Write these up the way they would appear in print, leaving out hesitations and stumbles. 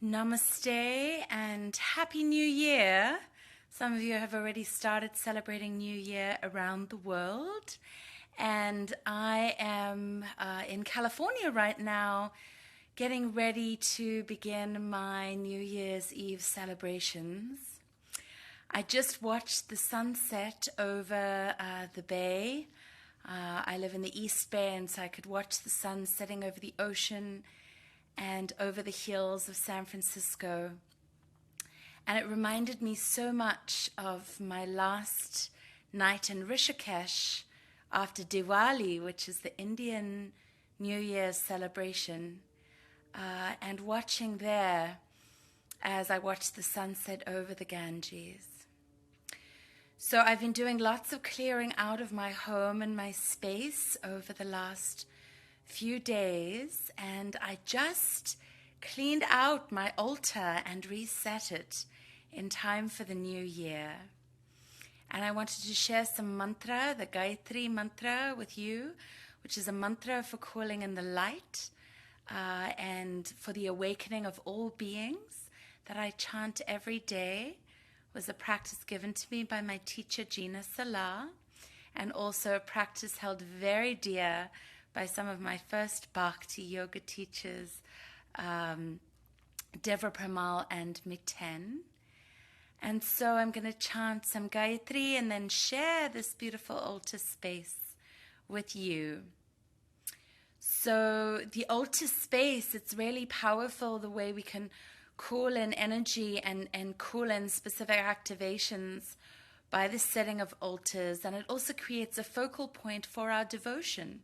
Namaste and Happy New Year. Some of you have already started celebrating New Year around the world. And I am in California right now, getting ready to begin my New Year's Eve celebrations. I just watched the sunset over the bay. I live in the East Bay, and so I could watch the sun setting over the ocean and over the hills of San Francisco. And it reminded me so much of my last night in Rishikesh after Diwali, which is the Indian New Year's celebration, and watching there as I watched the sunset over the Ganges. So I've been doing lots of clearing out of my home and my space over the last few days, and I just cleaned out my altar and reset it in time for the new year. And I wanted to share some mantra, the Gayatri mantra, with you, which is a mantra for calling in the light and for the awakening of all beings that I chant every day. It was a practice given to me by my teacher Gina Salah, and also a practice held very dear by some of my first Bhakti yoga teachers, Devra Premal and Miten. And so I'm going to chant some Gayatri and then share this beautiful altar space with you. So the altar space, it's really powerful the way we can call in energy and call in specific activations by the setting of altars. And it also creates a focal point for our devotion.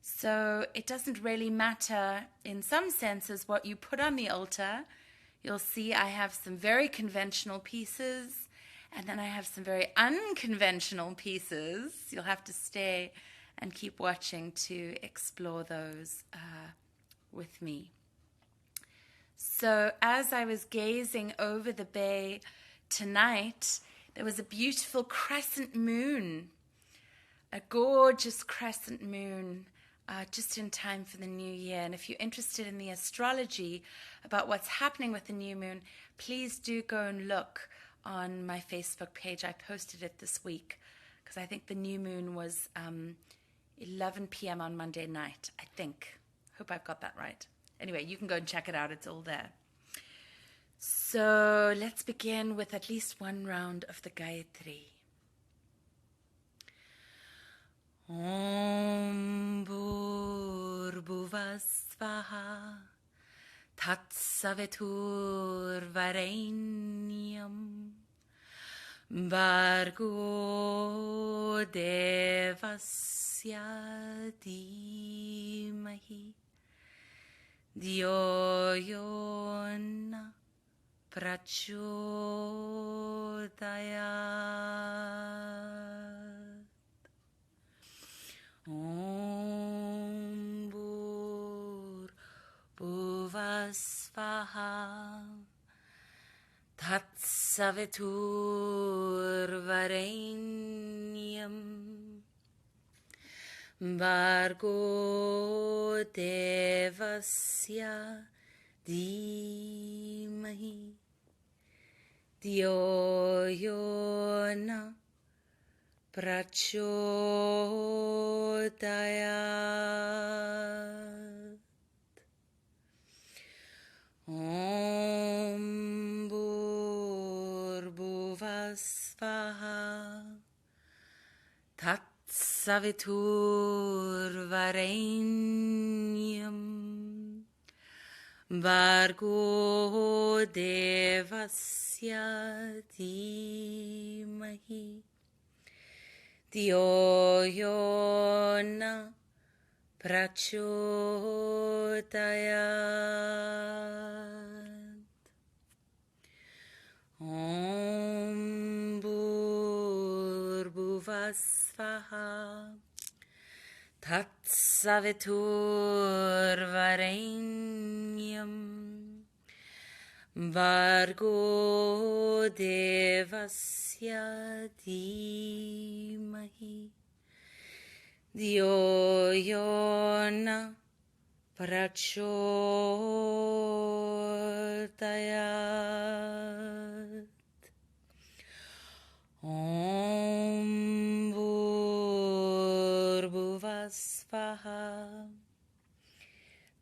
So it doesn't really matter, in some senses, what you put on the altar. You'll see I have some very conventional pieces, and then I have some very unconventional pieces. You'll have to stay and keep watching to explore those with me. So as I was gazing over the bay tonight, there was a beautiful crescent moon, a gorgeous crescent moon, just in time for the new year. And if you're interested in the astrology about what's happening with the new moon, please do go and look on my Facebook page. I posted it this week because I think the new moon was 11 p.m. on Monday night, I think. Hope I've got that right. Anyway, you can go and check it out. It's all there. So let's begin with at least one round of the Gayatri. Om Bhurбhuvah Svaha Tatsavitur Varenyam Bhargo Devasya Dhimahi Dhyo Yona Prachodayat. Om Bhurбhuvah Svaha Tatsavitur Varenyam Bhargo Devasya Dhimahi Dhyo Yona Prachodayat. Om Bhurбhuvah Svaha Tatsavitur Varenyam Bhargo Devasya Dhimahi Dhyo Yona Prachodayat. Om Bhurбhuvah Svaha Tatsavitur Varenyam Bhargo Devasya Dhimahi Dhyo Yona prachodayat. Om Bhurbhuvasvaha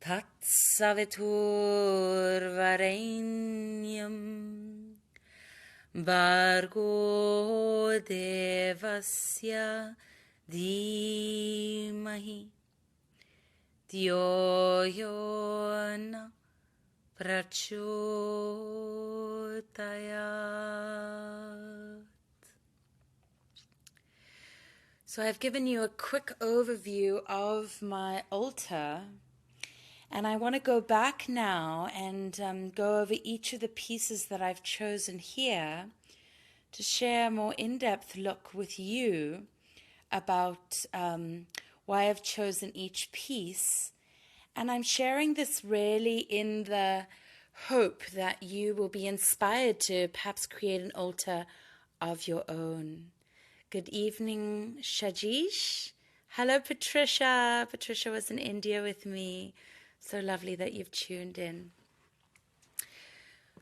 Tatsaviturvarenyam Bhargo Devasya Dhimahi Dhyo Yo Na Prachodayat. So I've given you a quick overview of my altar, and I want to go back now and go over each of the pieces that I've chosen here to share a more in-depth look with you about why I've chosen each piece. And I'm sharing this really in the hope that you will be inspired to perhaps create an altar of your own. Good evening, Shajish. Hello, Patricia. Patricia was in India with me. So lovely that you've tuned in.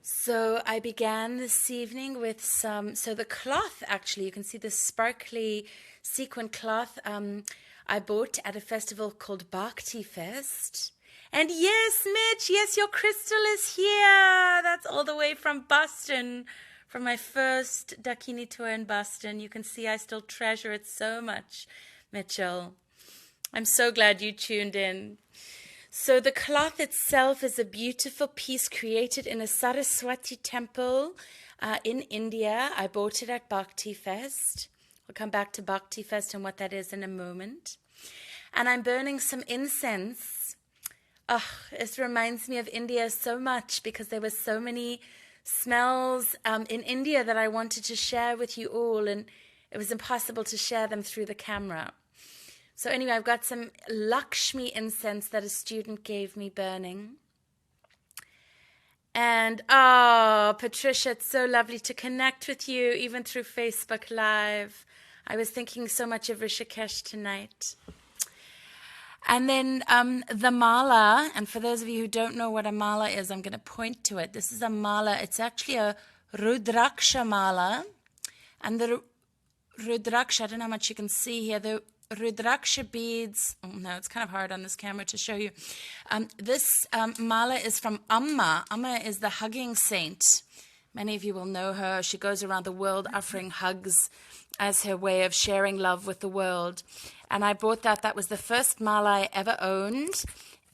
So I began this evening with so the cloth, actually, you can see the sparkly sequin cloth I bought at a festival called Bhakti Fest. And yes, Mitch, yes, your crystal is here. That's all the way from Boston, from my first Dakini tour in Boston. You can see I still treasure it so much, Mitchell. I'm so glad you tuned in. So the cloth itself is a beautiful piece created in a Saraswati temple in India. I bought it at Bhakti Fest. We'll come back to Bhakti Fest and what that is in a moment. And I'm burning some incense. Oh, this reminds me of India so much because there were so many smells in India that I wanted to share with you all, and it was impossible to share them through the camera. So anyway, I've got some Lakshmi incense that a student gave me burning. And Patricia, it's so lovely to connect with you even through Facebook Live. I was thinking so much of Rishikesh tonight. And then the mala, and for those of you who don't know what a mala is, I'm going to point to it. This is a mala. It's actually a Rudraksha mala. And the Rudraksha, I don't know how much you can see here, the Rudraksha beads, no, it's kind of hard on this camera to show you. This mala is from Amma. Amma is the hugging saint. Many of you will know her. She goes around the world offering hugs as her way of sharing love with the world. And I bought that. That was the first mala I ever owned.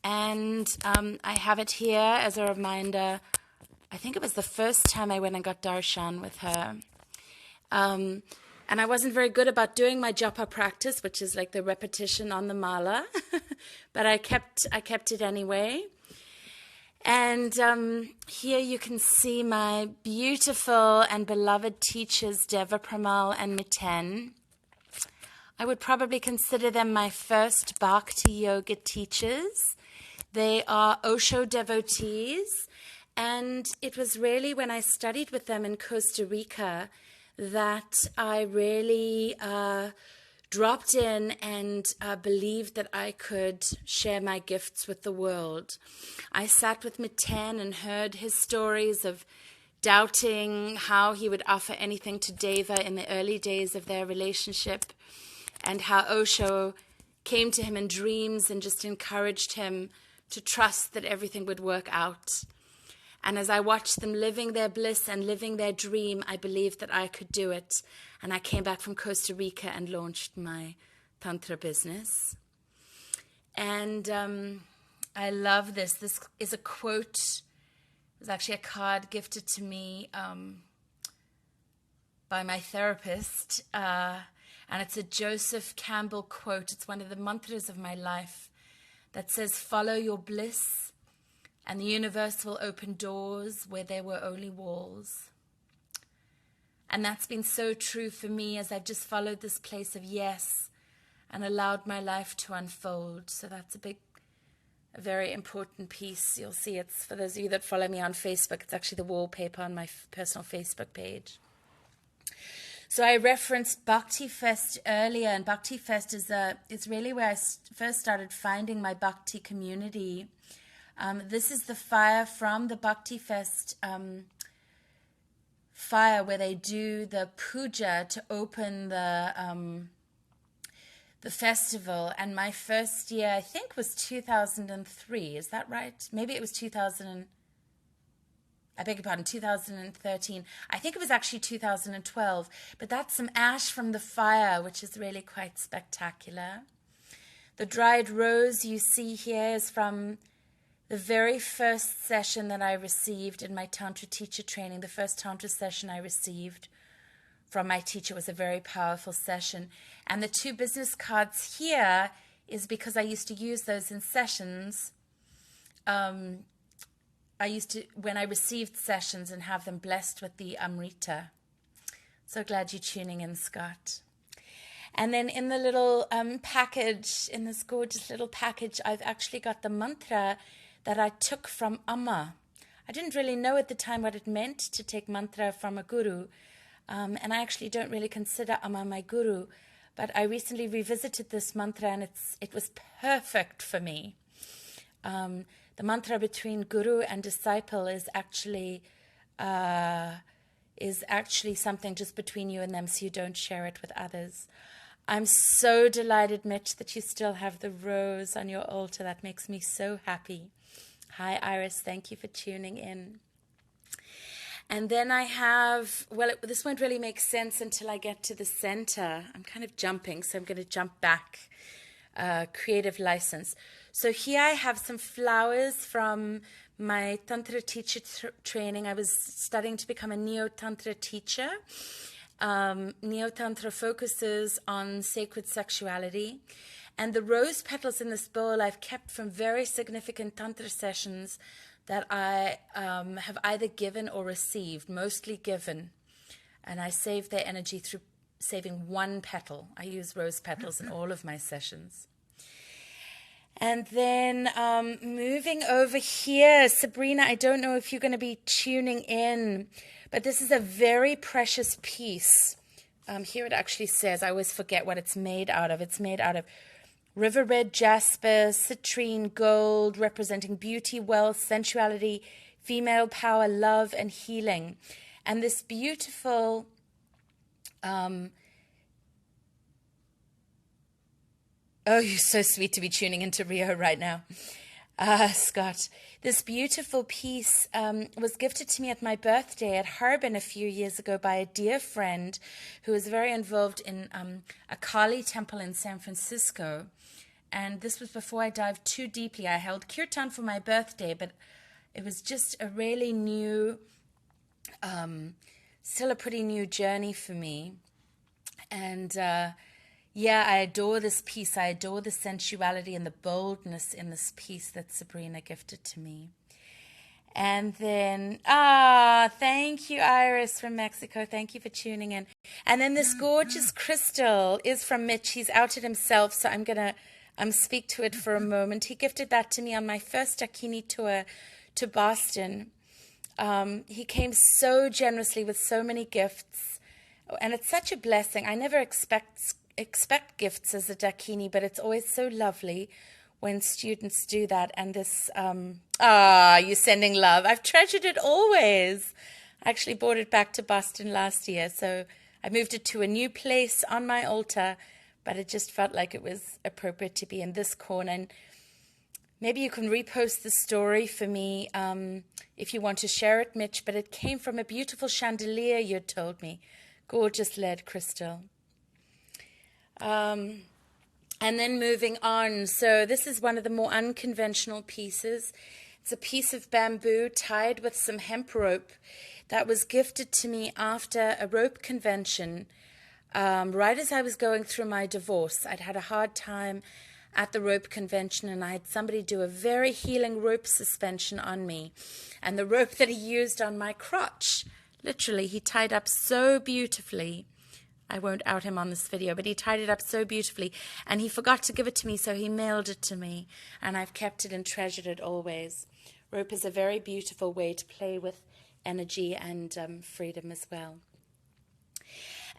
And I have it here as a reminder. I think it was the first time I went and got darshan with her. And I wasn't very good about doing my japa practice, which is like the repetition on the mala. But I kept it anyway. And here you can see my beautiful and beloved teachers, Deva Pramal and Miten. I would probably consider them my first Bhakti Yoga teachers. They are Osho devotees. And it was really when I studied with them in Costa Rica that I really dropped in and believed that I could share my gifts with the world. I sat with Miten and heard his stories of doubting how he would offer anything to Deva in the early days of their relationship, and how Osho came to him in dreams and just encouraged him to trust that everything would work out. And as I watched them living their bliss and living their dream, I believed that I could do it. And I came back from Costa Rica and launched my Tantra business. And I love this. This is a quote. It was actually a card gifted to me by my therapist. And it's a Joseph Campbell quote. It's one of the mantras of my life that says, "Follow your bliss, and the universe will open doors where there were only walls." And that's been so true for me as I've just followed this place of yes and allowed my life to unfold. So that's a very important piece. You'll see it's, for those of you that follow me on Facebook, it's actually the wallpaper on my personal Facebook page. So I referenced Bhakti Fest earlier, and Bhakti Fest is really where I first started finding my Bhakti community. This is the fire from the Bhakti Fest fire, where they do the puja to open the festival. And my first year, I think, was 2003. Is that right? Maybe it was 2013. I think it was actually 2012. But that's some ash from the fire, which is really quite spectacular. The dried rose you see here is from the very first session that I received in my Tantra teacher training. The first Tantra session I received from my teacher was a very powerful session. And the 2 business cards here is because I used to use those in sessions. I used to, when I received sessions, and have them blessed with the Amrita. So glad you're tuning in, Scott. And then in the little package, in this gorgeous little package, I've actually got the mantra that I took from Amma. I didn't really know at the time what it meant to take mantra from a guru. And I actually don't really consider Amma my guru. But I recently revisited this mantra, and it was perfect for me. The mantra between guru and disciple is actually something just between you and them, so you don't share it with others. I'm so delighted, Mitch, that you still have the rose on your altar. That makes me so happy. Hi, Iris. Thank you for tuning in. And then I have, this won't really make sense until I get to the center. I'm kind of jumping, so I'm going to jump back. Creative license. So here I have some flowers from my Tantra teacher training. I was studying to become a Neo-Tantra teacher. Neo-Tantra focuses on sacred sexuality. And the rose petals in this bowl I've kept from very significant Tantra sessions that I have either given or received, mostly given. And I save their energy through saving 1 petal. I use rose petals in all of my sessions. And then moving over here, Sabrina, I don't know if you're going to be tuning in, but this is a very precious piece. Here it actually says, I always forget what it's made out of. It's made out of river red jasper, citrine, gold, representing beauty, wealth, sensuality, female power, love, and healing. And this beautiful oh, you're so sweet to be tuning into Rio right now. Scott, this beautiful piece was gifted to me at my birthday at Harbin a few years ago by a dear friend who was very involved in a Kali temple in San Francisco. And this was before I dived too deeply. I held kirtan for my birthday, but it was just a really new, still a pretty new journey for me. And yeah, I adore this piece. I adore the sensuality and the boldness in this piece that Sabrina gifted to me. And then, thank you, Iris from Mexico. Thank you for tuning in. And then this gorgeous crystal is from Mitch. He's outed himself, so I'm going to speak to it for a moment. He gifted that to me on my first Dakini tour to Boston. He came so generously with so many gifts. And it's such a blessing. I never expect gifts as a Dakini, but it's always so lovely when students do that. And this, you're sending love. I've treasured it always. I actually brought it back to Boston last year. So I moved it to a new place on my altar, but it just felt like it was appropriate to be in this corner. And maybe you can repost the story for me if you want to share it, Mitch, but it came from a beautiful chandelier you told me. Gorgeous lead crystal. And then moving on. So this is one of the more unconventional pieces. It's a piece of bamboo tied with some hemp rope that was gifted to me after a rope convention. Right as I was going through my divorce, I'd had a hard time at the rope convention, and I had somebody do a very healing rope suspension on me. And the rope that he used on my crotch, literally, he tied up so beautifully. I won't out him on this video, but he tied it up so beautifully, and he forgot to give it to me, so he mailed it to me, and I've kept it and treasured it always. Rope is a very beautiful way to play with energy and freedom as well.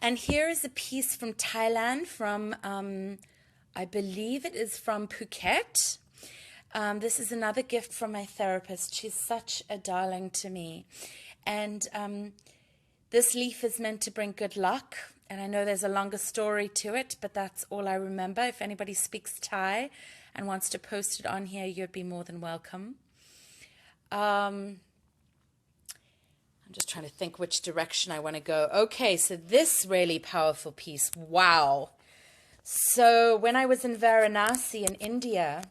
And here is a piece from Thailand, from, I believe it is from Phuket. This is another gift from my therapist. She's such a darling to me. And this leaf is meant to bring good luck. And I know there's a longer story to it, but that's all I remember. If anybody speaks Thai and wants to post it on here, you'd be more than welcome. I'm just trying to think which direction I want to go. Okay, so this really powerful piece. Wow. So when I was in Varanasi in India,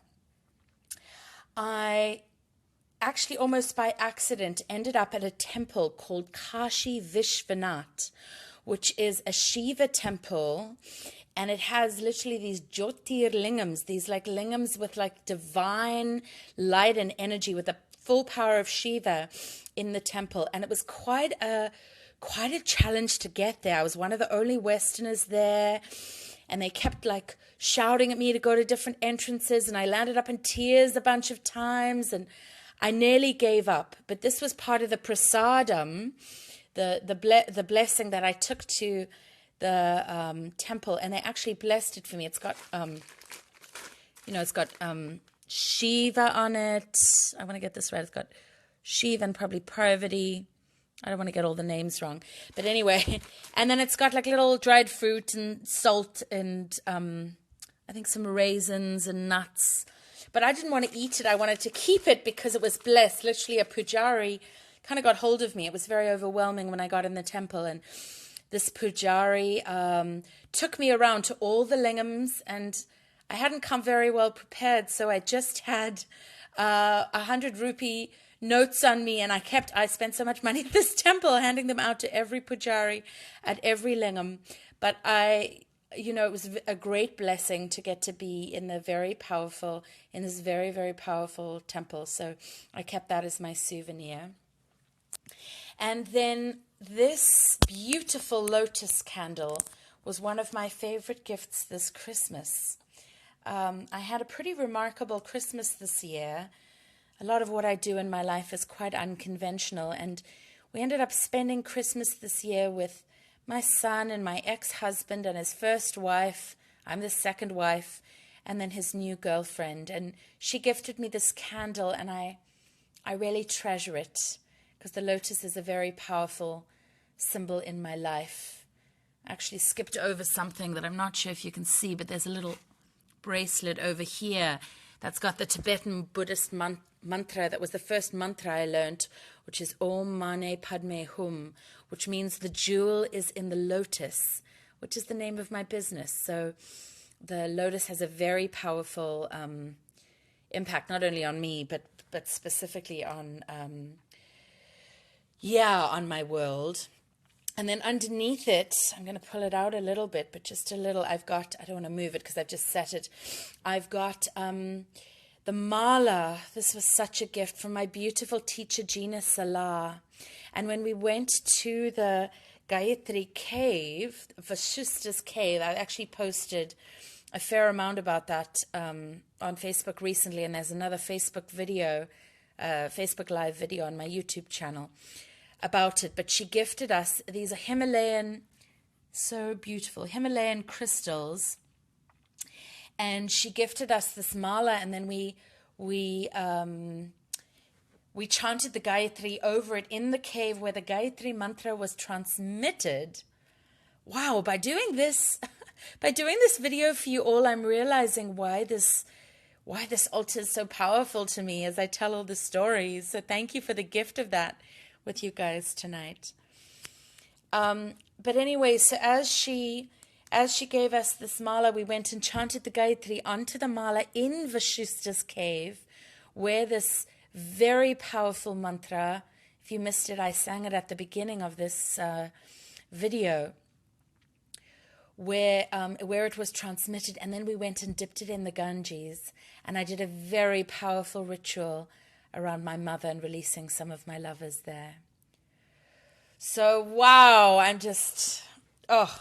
I actually almost by accident ended up at a temple called Kashi Vishwanath, which is a Shiva temple, and it has literally these Jyotir lingams, these like lingams with like divine light and energy with the full power of Shiva in the temple. And it was quite a challenge to get there. I was one of the only Westerners there, and they kept like shouting at me to go to different entrances, and I landed up in tears a bunch of times, and I nearly gave up. But this was part of the prasadam, the blessing that I took to the temple, and they actually blessed it for me. It's got, it's got Shiva on it. I want to get this right. It's got Shiva and probably Parvati. I don't want to get all the names wrong. But anyway, and then it's got like little dried fruit and salt and I think some raisins and nuts. But I didn't want to eat it. I wanted to keep it because it was blessed. Literally a pujari kind of got hold of me. It was very overwhelming when I got in the temple. And this pujari took me around to all the lingams, and I hadn't come very well prepared. So I just had 100 rupee notes on me, and I spent so much money at this temple handing them out to every pujari at every lingam. But it was a great blessing to get to be in this very, very powerful temple. So I kept that as my souvenir. And then this beautiful lotus candle was one of my favorite gifts this Christmas. I had a pretty remarkable Christmas this year. A lot of what I do in my life is quite unconventional, and we ended up spending Christmas this year with my son and my ex-husband and his first wife. I'm the second wife, and then his new girlfriend. And she gifted me this candle, and I really treasure it because the lotus is a very powerful symbol in my life. I actually skipped over something that I'm not sure if you can see, but there's a little bracelet over here that's got the Tibetan Buddhist mantra that was the first mantra I learned, which is Om Mane Padme Hum, which means the jewel is in the lotus, which is the name of my business. So the lotus has a very powerful impact, not only on me, but specifically on my world. And then underneath it, I'm going to pull it out a little bit, but just a little, I don't want to move it because I've just set it. I've got the mala. This was such a gift from my beautiful teacher, Gina Salah. And when we went to the Gayatri cave, Vashishtha's cave, I actually posted a fair amount about that on Facebook recently, and there's another Facebook Live video on my YouTube channel about it. But she gifted us these Himalayan, so beautiful, Himalayan crystals, and she gifted us this mala, and then we chanted the Gayatri over it in the cave where the Gayatri mantra was transmitted. Wow, by doing this video for you all, I'm realizing why this altar is so powerful to me as I tell all the stories. So thank you for the gift of that with you guys tonight. But anyway, so as she gave us this mala, we went and chanted the Gayatri onto the mala in Vashishtha's cave, where this very powerful mantra, if you missed it, I sang it at the beginning of this video, where it was transmitted, and then we went and dipped it in the Ganges, and I did a very powerful ritual around my mother and releasing some of my lovers there. So, wow, I'm just,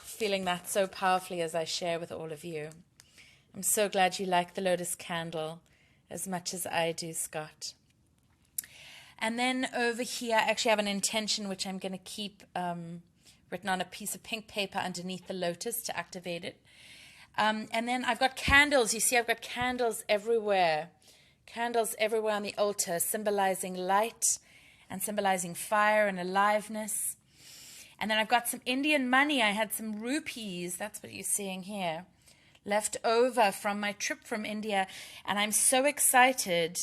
feeling that so powerfully as I share with all of you. I'm so glad you like the lotus candle as much as I do, Scott. And then over here, I actually have an intention which I'm going to keep written on a piece of pink paper underneath the lotus to activate it. And then I've got candles. You see, I've got candles everywhere. Candles everywhere on the altar, symbolizing light and symbolizing fire and aliveness. And then I've got some Indian money. I had some rupees. That's what you're seeing here, left over from my trip from India. And I'm so excited.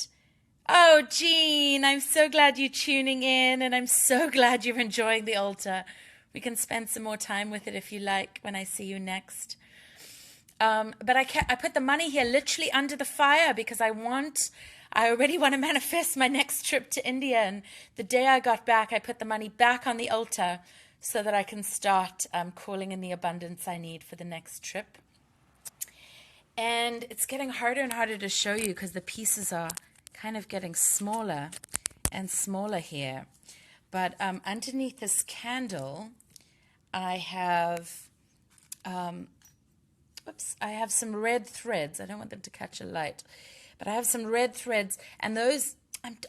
Oh, Jean, I'm so glad you're tuning in, and I'm so glad you're enjoying the altar. We can spend some more time with it if you like when I see you next. But I put the money here literally under the fire because I already want to manifest my next trip to India. And the day I got back, I put the money back on the altar so that I can start calling in the abundance I need for the next trip. And it's getting harder and harder to show you because the pieces are kind of getting smaller and smaller here. But underneath this candle, I have some red threads. I don't want them to catch a light, but I have some red threads, and those,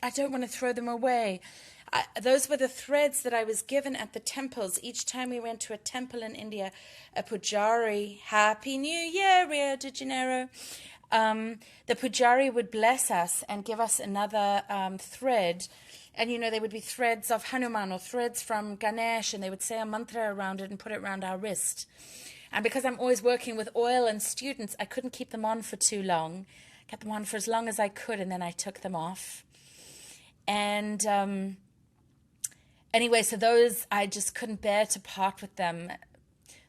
I don't want to throw them away. Those were the threads that I was given at the temples. Each time we went to a temple in India, a pujari, Happy New Year, Rio de Janeiro, the pujari would bless us and give us another thread. And, you know, they would be threads of Hanuman or threads from Ganesh, and they would say a mantra around it and put it around our wrist. And because I'm always working with oil and students, I couldn't keep them on for too long. I kept them on for as long as I could, and then I took them off. And anyway, so those, I just couldn't bear to part with them.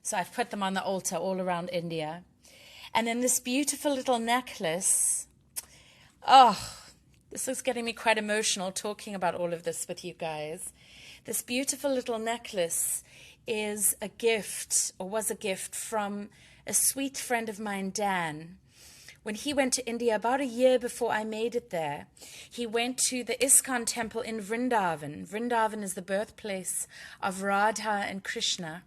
So I've put them on the altar all around India. And then this beautiful little necklace. Oh, this is getting me quite emotional talking about all of this with you guys. This beautiful little necklace is a gift, or was a gift, from a sweet friend of mine, Dan. When he went to India about a year before I made it there, he went to the ISKCON temple in Vrindavan. Vrindavan is the birthplace of Radha and Krishna.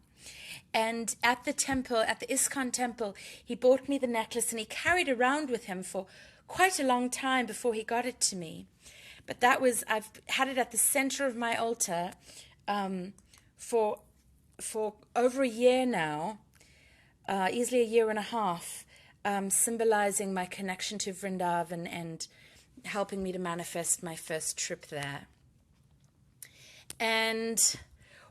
And at the temple, at the ISKCON temple, he bought me the necklace, and he carried around with him for quite a long time before he got it to me. But I've had it at the center of my altar for over a year now, easily a year and a half, symbolizing my connection to Vrindavan and helping me to manifest my first trip there. And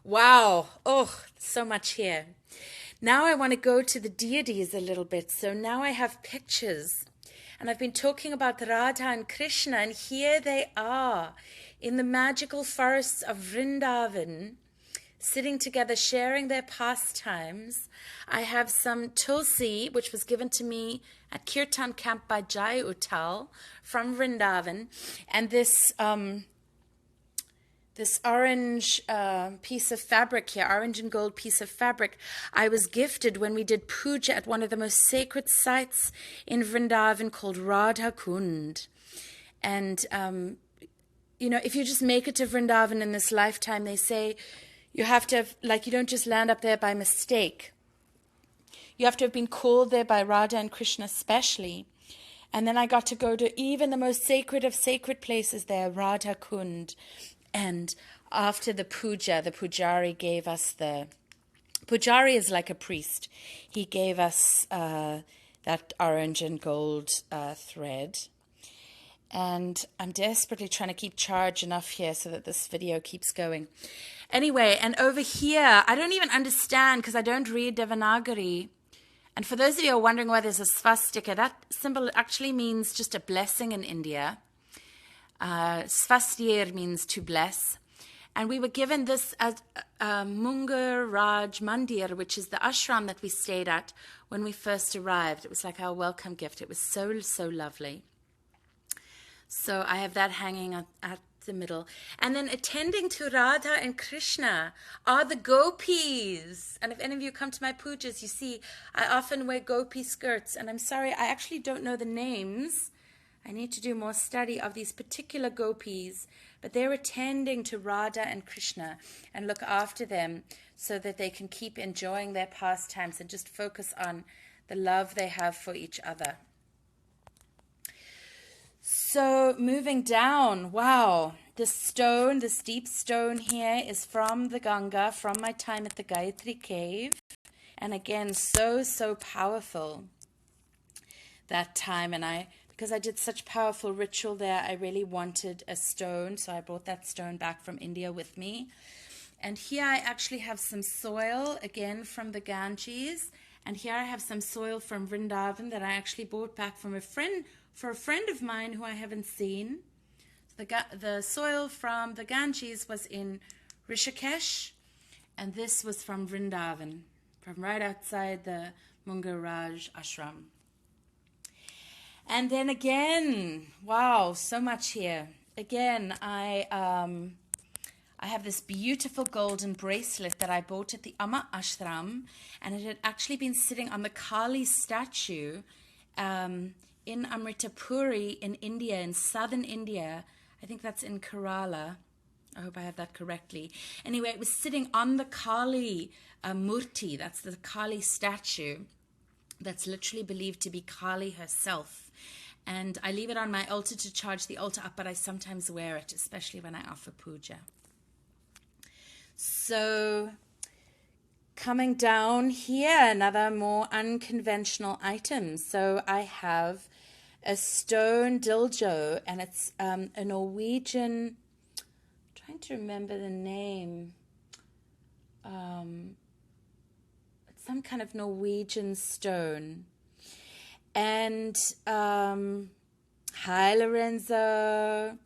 wow, oh, so much here. Now I want to go to the deities a little bit. So now I have pictures. And I've been talking about Radha and Krishna, and here they are in the magical forests of Vrindavan, sitting together, sharing their pastimes. I have some tulsi, which was given to me at Kirtan camp by Jai Uttal from Vrindavan, and this orange piece of fabric here, orange and gold piece of fabric, I was gifted when we did puja at one of the most sacred sites in Vrindavan called Radha Kund. And, you know, if you just make it to Vrindavan in this lifetime, they say you have to have, like, you don't just land up there by mistake. You have to have been called there by Radha and Krishna especially. And then I got to go to even the most sacred of sacred places there, Radha Kund. And after the puja, the pujari gave us pujari is like a priest. He gave us that orange and gold thread. And I'm desperately trying to keep charge enough here so that this video keeps going. Anyway, and over here, I don't even understand because I don't read Devanagari. And for those of you who are wondering why there's a swastika, that symbol actually means just a blessing in India. Svastir means to bless. And we were given this as Mungar Raj Mandir, which is the ashram that we stayed at when we first arrived. It was like our welcome gift. It was so, so lovely. So I have that hanging at the middle. And then attending to Radha and Krishna are the gopis. And if any of you come to my pujas, you see I often wear gopi skirts. And I'm sorry, I actually don't know the names. I need to do more study of these particular gopis, but they're attending to Radha and Krishna and look after them so that they can keep enjoying their pastimes and just focus on the love they have for each other. So moving down, wow, this stone, this deep stone here, is from the Ganga, from my time at the Gayatri cave. And again, so powerful that time. And because I did such powerful ritual there, I really wanted a stone. So I brought that stone back from India with me. And here I actually have some soil, again, from the Ganges. And here I have some soil from Vrindavan that I actually brought back from a friend of mine who I haven't seen. The soil from the Ganges was in Rishikesh, and this was from Vrindavan, from right outside the Mungaraj ashram. And then again, wow, so much here. Again, I have this beautiful golden bracelet that I bought at the Amma ashram, and it had actually been sitting on the Kali statue in Amritapuri in India, in southern India. I think that's in Kerala. I hope I have that correctly. Anyway, it was sitting on the Kali Murti. That's the Kali statue that's literally believed to be Kali herself. And I leave it on my altar to charge the altar up, but I sometimes wear it, especially when I offer puja. So coming down here, another more unconventional item. So I have a stone dildo, and it's a Norwegian, I'm trying to remember the name, it's some kind of Norwegian stone. And hi Lorenzo.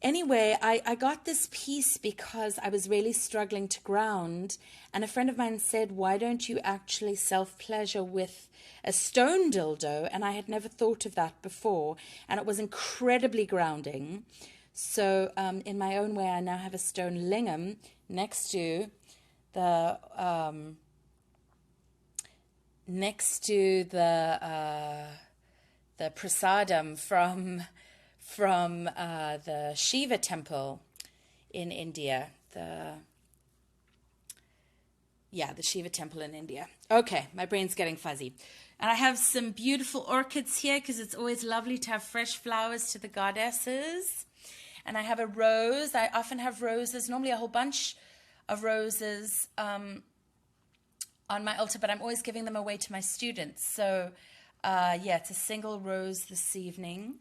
Anyway, I got this piece because I was really struggling to ground, and a friend of mine said, why don't you actually self-pleasure with a stone dildo? And I had never thought of that before, and it was incredibly grounding. So in my own way, I now have a stone lingam next to the prasadam from the Shiva temple in India. The Shiva temple in India. Okay, my brain's getting fuzzy. And I have some beautiful orchids here because it's always lovely to have fresh flowers to the goddesses. And I have a rose. I often have roses, normally a whole bunch of roses on my altar, but I'm always giving them away to my students. So, it's a single rose this evening.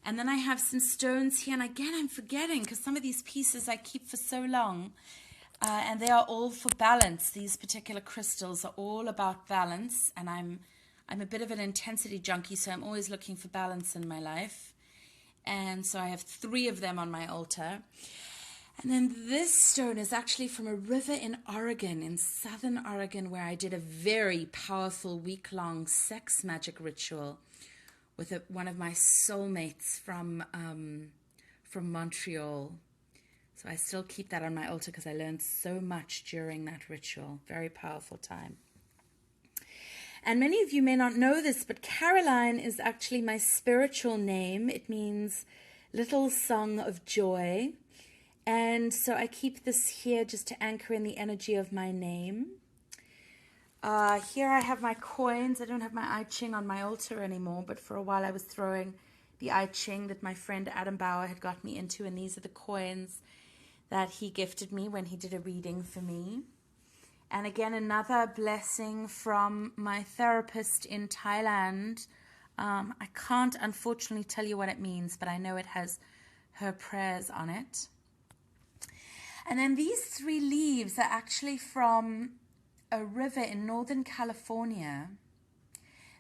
And then I have some stones here, and again, I'm forgetting because some of these pieces I keep for so long, and they are all for balance. These particular crystals are all about balance, and I'm a bit of an intensity junkie, so I'm always looking for balance in my life. And so I have 3 of them on my altar. And then this stone is actually from a river in Oregon, in southern Oregon, where I did a very powerful week-long sex magic ritual with one of my soulmates from Montreal. So I still keep that on my altar because I learned so much during that ritual. Very powerful time. And many of you may not know this, but Caroline is actually my spiritual name. It means little song of joy. And so I keep this here just to anchor in the energy of my name. Here I have my coins. I don't have my I Ching on my altar anymore, but for a while I was throwing the I Ching that my friend Adam Bauer had got me into, and these are the coins that he gifted me when he did a reading for me. And again, another blessing from my therapist in Thailand. I can't unfortunately tell you what it means, but I know it has her prayers on it. And then these 3 leaves are actually from a river in Northern California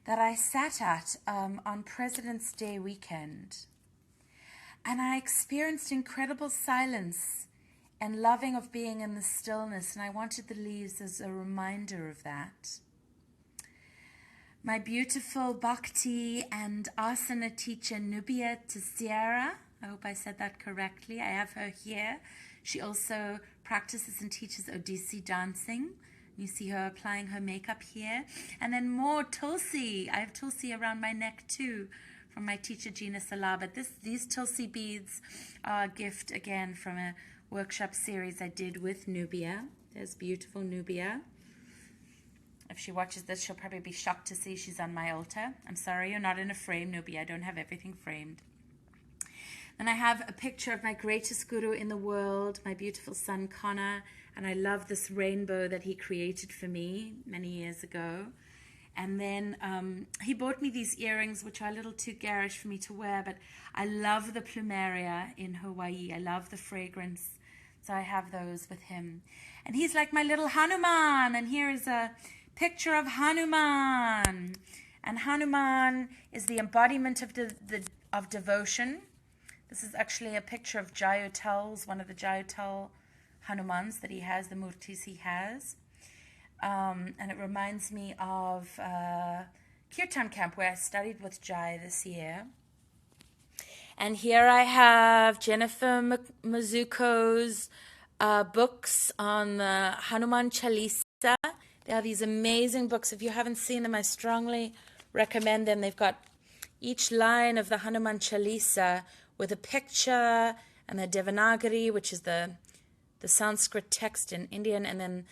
that I sat at on President's Day weekend. And I experienced incredible silence and loving of being in the stillness, and I wanted the leaves as a reminder of that. My beautiful Bhakti and Asana teacher, Nubia Tessiera, I hope I said that correctly. I have her here. She also practices and teaches Odissi dancing. You see her applying her makeup here. And then more Tulsi. I have Tulsi around my neck too from my teacher Gina Salah. But these Tulsi beads are a gift again from a workshop series I did with Nubia. There's beautiful Nubia. If she watches this, she'll probably be shocked to see she's on my altar. I'm sorry you're not in a frame, Nubia. I don't have everything framed. And I have a picture of my greatest guru in the world, my beautiful son Connor, and I love this rainbow that he created for me many years ago. And then he bought me these earrings, which are a little too garish for me to wear, but I love the plumeria in Hawaii. I love the fragrance, so I have those with him. And he's like my little Hanuman, and here is a picture of Hanuman. And Hanuman is the embodiment of devotion. This is actually a picture of Jayotal's, one of the Jayotal Hanumans that he has, the murtis he has. And it reminds me of Kirtan camp where I studied with Jai this year. And here I have Jennifer Mizuko's books on the Hanuman Chalisa. They are these amazing books. If you haven't seen them, I strongly recommend them. They've got each line of the Hanuman Chalisa with a picture and the Devanagari, which is the Sanskrit text in Indian, and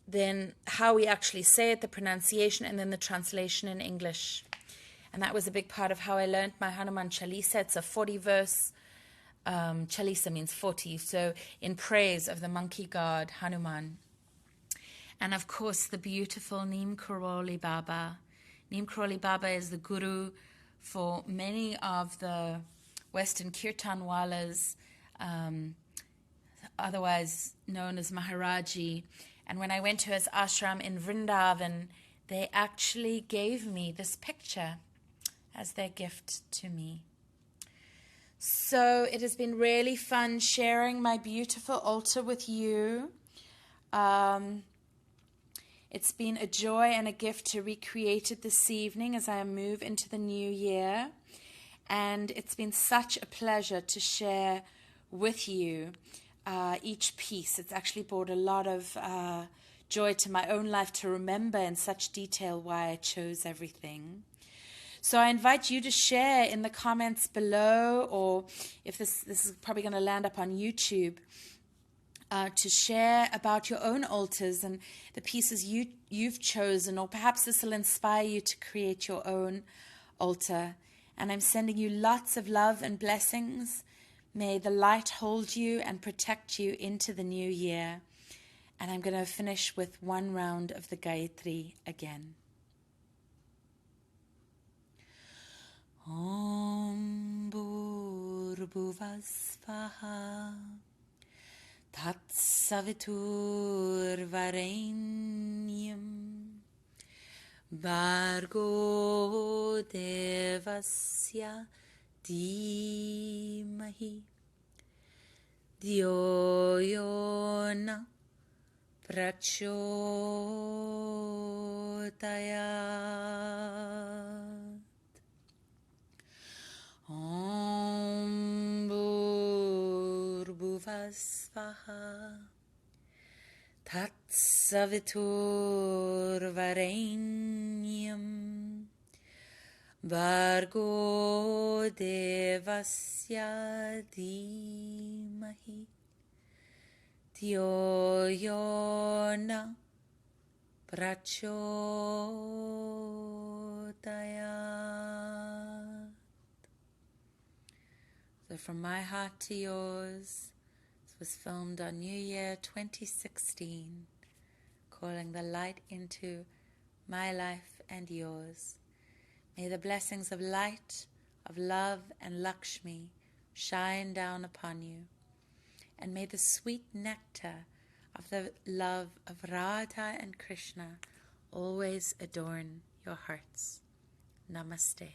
then how we actually say it, the pronunciation, and then the translation in English. And that was a big part of how I learned my Hanuman Chalisa. It's a 40-verse. Chalisa means 40, so in praise of the monkey god Hanuman. And of course, the beautiful Neem Karoli Baba. Neem Karoli Baba is the guru for many of the Western Kirtanwalas, otherwise known as Maharaji. And when I went to his ashram in Vrindavan, they actually gave me this picture as their gift to me. So it has been really fun sharing my beautiful altar with you. It's been a joy and a gift to recreate it this evening as I move into the new year. And it's been such a pleasure to share with you each piece. It's actually brought a lot of joy to my own life to remember in such detail why I chose everything. So I invite you to share in the comments below, or if this is probably going to land up on YouTube, to share about your own altars and the pieces you've chosen, or perhaps this will inspire you to create your own altar. And I'm sending you lots of love and blessings. May the light hold you and protect you into the new year. And I'm going to finish with one round of the Gayatri again. Om Bhurбhuvasvaha Tatsavitur Varenyam Bhargo Devasya Dhimahi Dhyo Yona Prachodayat. Om Bhurбhuvasvaha Tatsavitur Varenyam Bhargo Devasya Dhimahi Dhyo Yona Prachodayat. So from my heart to yours, this was filmed on New Year 2016, calling the light into my life and yours. May the blessings of light, of love and Lakshmi shine down upon you. And may the sweet nectar of the love of Radha and Krishna always adorn your hearts. Namaste.